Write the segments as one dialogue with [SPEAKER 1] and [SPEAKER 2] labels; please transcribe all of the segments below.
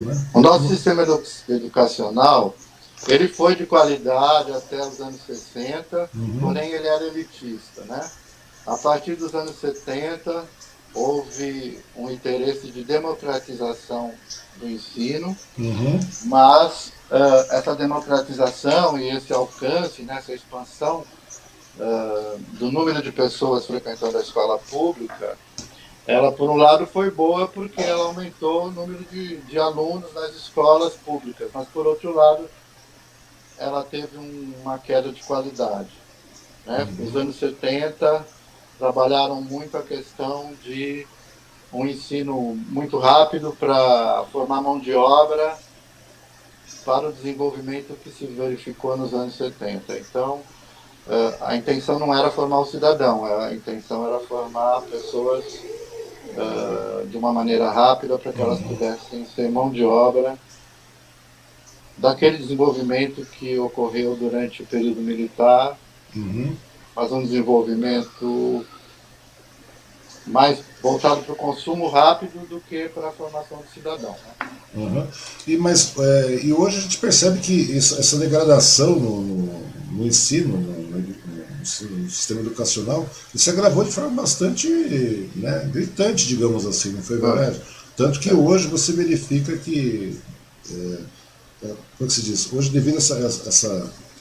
[SPEAKER 1] né?
[SPEAKER 2] O nosso sistema educacional, ele foi de qualidade até os anos 60,
[SPEAKER 1] Uhum,
[SPEAKER 2] porém ele era elitista, né? A partir dos anos 70, houve um interesse de democratização do ensino,
[SPEAKER 1] uhum,
[SPEAKER 2] mas essa democratização e esse alcance, né, essa expansão do número de pessoas frequentando a escola pública, ela, por um lado, foi boa porque ela aumentou o número de alunos nas escolas públicas, mas, por outro lado, ela teve uma queda de qualidade. Né? Os anos 70 trabalharam muito a questão de um ensino muito rápido para formar mão de obra para o desenvolvimento que se verificou nos anos 70. Então, a intenção não era formar o cidadão, a intenção era formar pessoas de uma maneira rápida para que elas pudessem ser mão de obra daquele desenvolvimento que ocorreu durante o período militar,
[SPEAKER 1] uhum.
[SPEAKER 2] mas um desenvolvimento mais voltado para o consumo rápido do que para a formação do cidadão. Né?
[SPEAKER 1] Uhum. E hoje a gente percebe que essa degradação no ensino, no sistema educacional, isso agravou de forma bastante, né, gritante, digamos assim, não foi verdade? Tanto que hoje você verifica que, como é que se diz, hoje devido a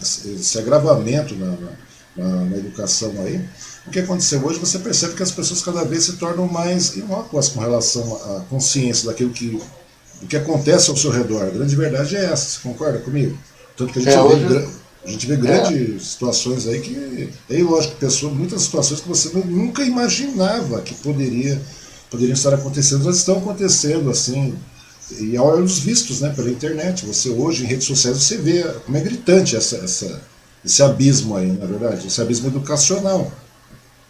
[SPEAKER 1] esse agravamento na educação aí, o que aconteceu hoje, você percebe que as pessoas cada vez se tornam mais inócuas com relação à consciência do que acontece ao seu redor. A grande verdade é essa, você concorda comigo? Tanto que
[SPEAKER 2] Hoje,
[SPEAKER 1] a gente vê
[SPEAKER 2] é,
[SPEAKER 1] grandes situações aí que, é lógico, pessoas, muitas situações que você nunca imaginava que poderiam estar acontecendo, mas estão acontecendo assim, e a hora dos vistos, né, pela internet. Você hoje, em redes sociais, você vê como é gritante esse abismo aí, na verdade, esse abismo educacional.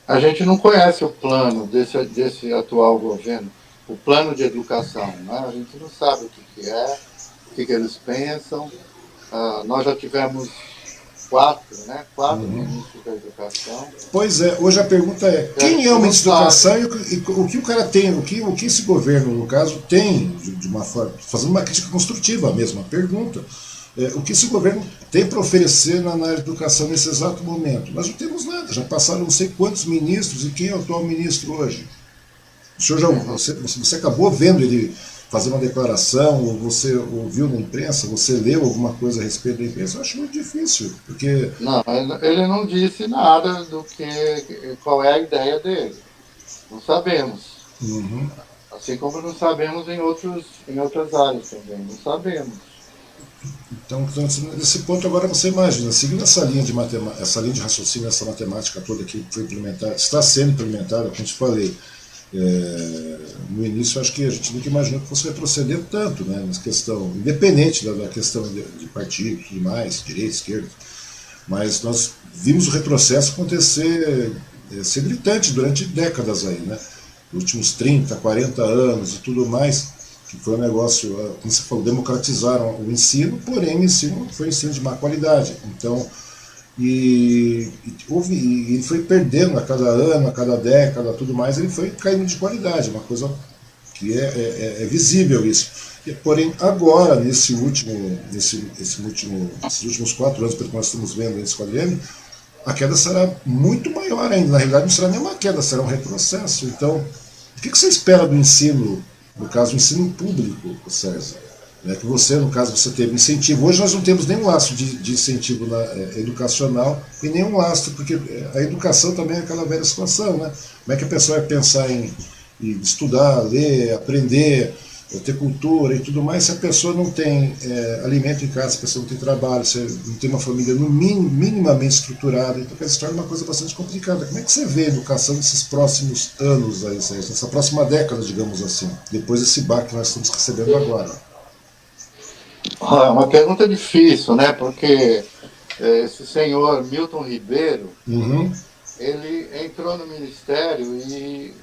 [SPEAKER 2] a gente não conhece o plano desse atual governo, o plano de educação. Né? A gente não sabe o que é, o que eles pensam. Nós já tivemos quatro ministros da educação.
[SPEAKER 1] Pois é, hoje a pergunta é,
[SPEAKER 2] E a
[SPEAKER 1] quem é
[SPEAKER 2] gente
[SPEAKER 1] o
[SPEAKER 2] não
[SPEAKER 1] ministro da
[SPEAKER 2] sabe.
[SPEAKER 1] Educação e o que o cara tem, o que esse governo, no caso, tem, de uma forma, fazendo uma crítica construtiva mesmo, uma pergunta, o que esse governo tem para oferecer na área de educação nesse exato momento? Nós não temos nada, já passaram não sei quantos ministros e quem é o atual ministro hoje? O senhor já, você acabou vendo ele fazer uma declaração, ou você ouviu na imprensa, você leu alguma coisa a respeito da imprensa? Eu acho muito difícil, porque.
[SPEAKER 2] Não, ele não disse nada do que qual é a ideia dele. Não sabemos.
[SPEAKER 1] Uhum.
[SPEAKER 2] Assim como não sabemos em outras áreas também. Não sabemos.
[SPEAKER 1] Então, nesse ponto agora você imagina, seguindo essa linha de essa linha de raciocínio, essa matemática toda que foi implementada, está sendo implementada, como eu te falei, no início acho que a gente nunca imaginou que fosse retroceder tanto, né, nessa questão, independente da questão de partido e tudo mais, direita, esquerda, mas nós vimos o retrocesso acontecer, ser gritante durante décadas aí, né? Nos últimos 30, 40 anos e tudo mais, que foi um negócio, como você falou, democratizaram o ensino, porém o ensino foi um ensino de má qualidade. Então, e ele foi perdendo a cada ano, a cada década, tudo mais, ele foi caindo de qualidade, uma coisa que é visível isso. Porém, agora, esses últimos 4 anos, pelo que nós estamos vendo nesse quadriênio, a queda será muito maior ainda. Na realidade, não será nem uma queda, será um retrocesso. Então, o que você espera do ensino, no caso, o ensino público, César? Que você, no caso, você teve incentivo. Hoje nós não temos nenhum lastro de incentivo educacional e nenhum lastro, porque a educação também é aquela velha situação, né? Como é que a pessoa vai pensar em estudar, ler, aprender, ter cultura e tudo mais, se a pessoa não tem alimento em casa, se a pessoa não tem trabalho, se não tem uma família minimamente estruturada, então se torna uma coisa bastante complicada. Como é que você vê a educação nesses próximos anos, aí, nessa próxima década, digamos assim, depois desse baque que nós estamos recebendo agora?
[SPEAKER 2] É uma pergunta difícil, né? Porque esse senhor Milton Ribeiro,
[SPEAKER 1] Uhum,
[SPEAKER 2] ele entrou no ministério e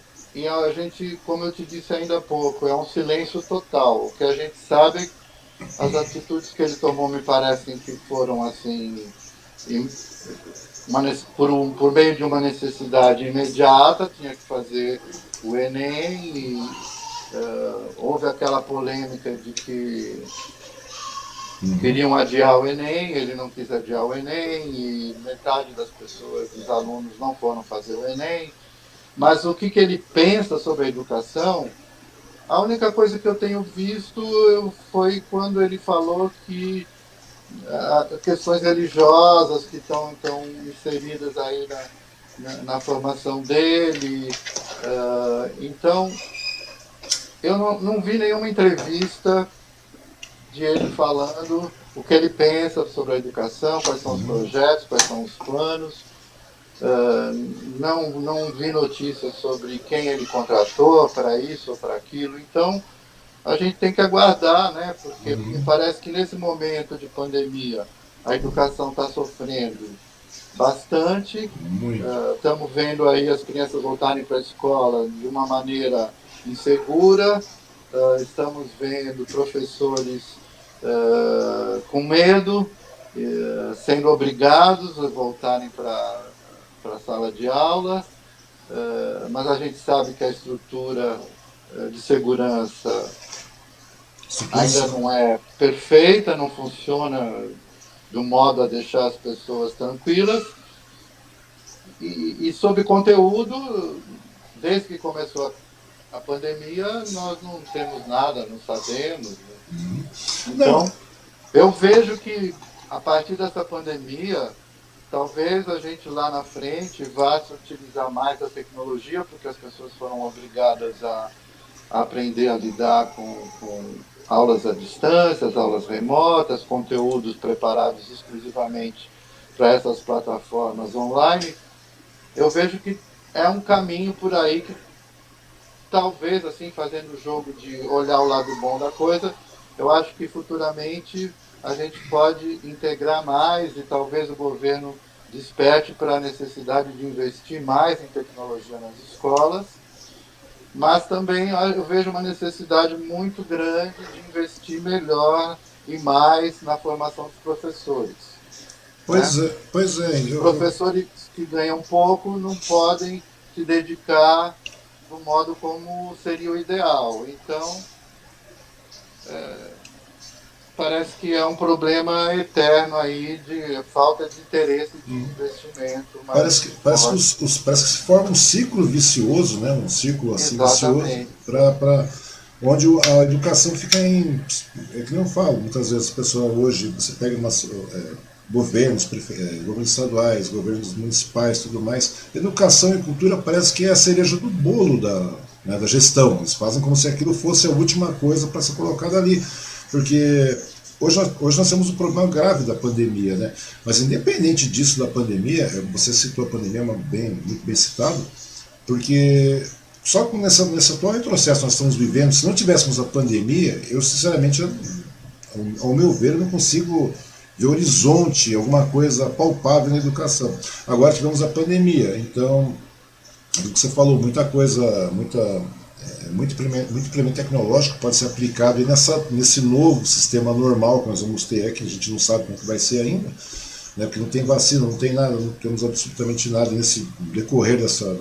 [SPEAKER 2] a gente, como eu te disse ainda há pouco, é um silêncio total. O que a gente sabe, as atitudes que ele tomou me parecem que foram assim, por meio de uma necessidade imediata, tinha que fazer o Enem houve aquela polêmica de que queriam adiar o Enem, ele não quis adiar o Enem, e metade das pessoas, dos alunos, não foram fazer o Enem. Mas o que ele pensa sobre a educação, a única coisa que eu tenho visto foi quando ele falou que questões religiosas que estão inseridas aí na formação dele. Então, eu não vi nenhuma entrevista de ele falando o que ele pensa sobre a educação, quais são os projetos, quais são os planos. Não vi notícias sobre quem ele contratou para isso ou para aquilo. Então, a gente tem que aguardar, né? Porque me parece que nesse momento de pandemia a educação está sofrendo bastante. Estamos vendo aí as crianças voltarem para a escola de uma maneira insegura. Estamos vendo professores com medo, sendo obrigados a voltarem para a sala de aula. Mas a gente sabe que a estrutura de segurança ainda não é perfeita, não funciona de um modo a deixar as pessoas tranquilas. E sobre conteúdo, desde que começou a pandemia, nós não temos nada, não sabemos. Então, eu vejo que a partir dessa pandemia, talvez a gente lá na frente vá se utilizar mais da tecnologia, porque as pessoas foram obrigadas a aprender a lidar com aulas à distância, aulas remotas, conteúdos preparados exclusivamente para essas plataformas online. Eu vejo que é um caminho por aí que talvez, assim, fazendo o jogo de olhar o lado bom da coisa, eu acho que futuramente a gente pode integrar mais e talvez o governo desperte para a necessidade de investir mais em tecnologia nas escolas. Mas também eu vejo uma necessidade muito grande de investir melhor e mais na formação dos professores.
[SPEAKER 1] Pois é.
[SPEAKER 2] Os professores que ganham pouco não podem se dedicar do modo como seria o ideal. Então, parece que é um problema eterno aí de falta de interesse de investimento.
[SPEAKER 1] Parece que se forma um ciclo vicioso, né? Um ciclo assim vicioso, onde a educação fica em... É que eu falo, muitas vezes a pessoa hoje, você pega governos estaduais, governos municipais, tudo mais, educação e cultura parece que é a cereja do bolo da gestão. Eles fazem como se aquilo fosse a última coisa para ser colocada ali. Porque hoje nós temos um problema grave da pandemia, né? Mas independente disso da pandemia, você citou a pandemia, muito bem citado, porque só que nesse atual retrocesso que nós estamos vivendo, se não tivéssemos a pandemia, eu sinceramente, ao meu ver, eu não consigo ver horizonte, alguma coisa palpável na educação. Agora tivemos a pandemia, então, o que você falou, muita coisa, muito implemento tecnológico pode ser aplicado aí nesse novo sistema normal que nós vamos ter, que a gente não sabe como que vai ser ainda, né, porque não tem vacina, não tem nada, não temos absolutamente nada nesse decorrer dessa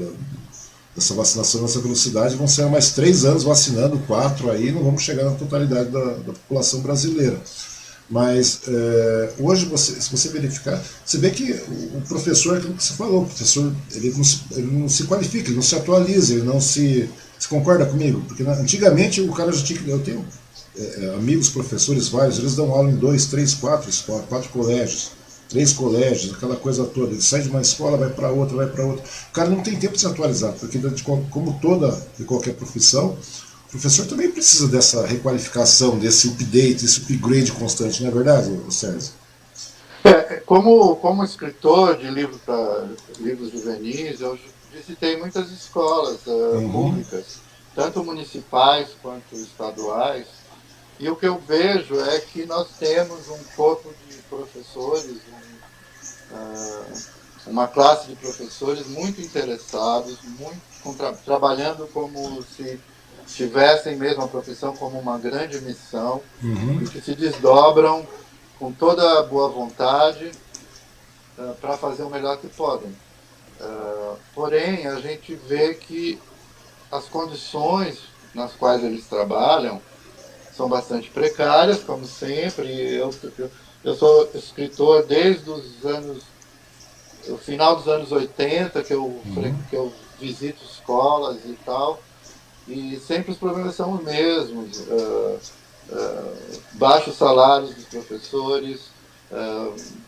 [SPEAKER 1] vacinação nessa velocidade. Vão ser mais 3 anos vacinando, 4 aí, não vamos chegar na totalidade da população brasileira. Mas hoje, se você verificar, você vê que o professor, aquilo que você falou, o professor ele não se qualifica, ele não se atualiza, ele não se... Você concorda comigo? Porque antigamente o cara já tinha que... Eu tenho amigos, professores vários, eles dão aula em 2, 3, 4 escolas, 4 colégios, 3 colégios, aquela coisa toda. Ele sai de uma escola, vai para outra, vai para outra. O cara não tem tempo de se atualizar, porque como de qualquer profissão, o professor também precisa dessa requalificação, desse update, desse upgrade constante, não é verdade, Sérgio?
[SPEAKER 2] Como escritor de livros juvenis, eu visitei muitas escolas públicas, tanto municipais quanto estaduais, e o que eu vejo é que nós temos um corpo de professores, uma classe de professores muito interessados, trabalhando como se tivessem mesmo a profissão como uma grande missão, e que se desdobram com toda a boa vontade para fazer o melhor que podem. Porém, a gente vê que as condições nas quais eles trabalham são bastante precárias, como sempre. Eu sou escritor desde o final dos anos 80, que eu visito escolas e tal, e sempre os problemas são os mesmos. Baixos salários dos professores,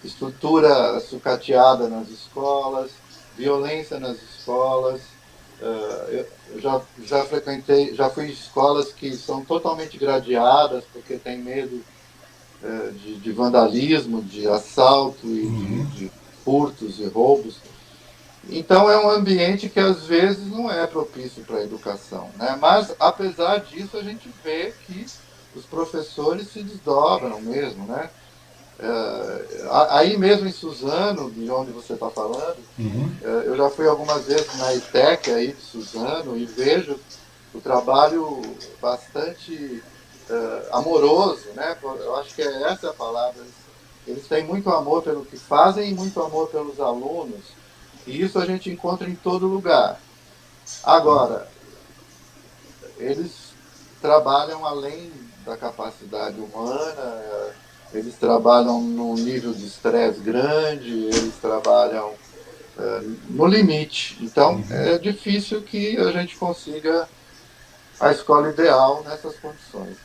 [SPEAKER 2] estrutura sucateada nas escolas, violência nas escolas. Eu já fui em escolas que são totalmente gradeadas porque tem medo de vandalismo, de assalto e de furtos e roubos. Então é um ambiente que às vezes não é propício para a educação, né? Mas apesar disso a gente vê que os professores se desdobram mesmo, né? Aí mesmo em Suzano, de onde você está falando, eu já fui algumas vezes na ITEC aí de Suzano e vejo o trabalho bastante amoroso, né? Eu acho que essa é a palavra. Eles têm muito amor pelo que fazem e muito amor pelos alunos, e isso a gente encontra em todo lugar. Agora, eles trabalham além da capacidade humana, eles trabalham num nível de estresse grande, eles trabalham no limite. Então, é difícil que a gente consiga a escola ideal nessas condições.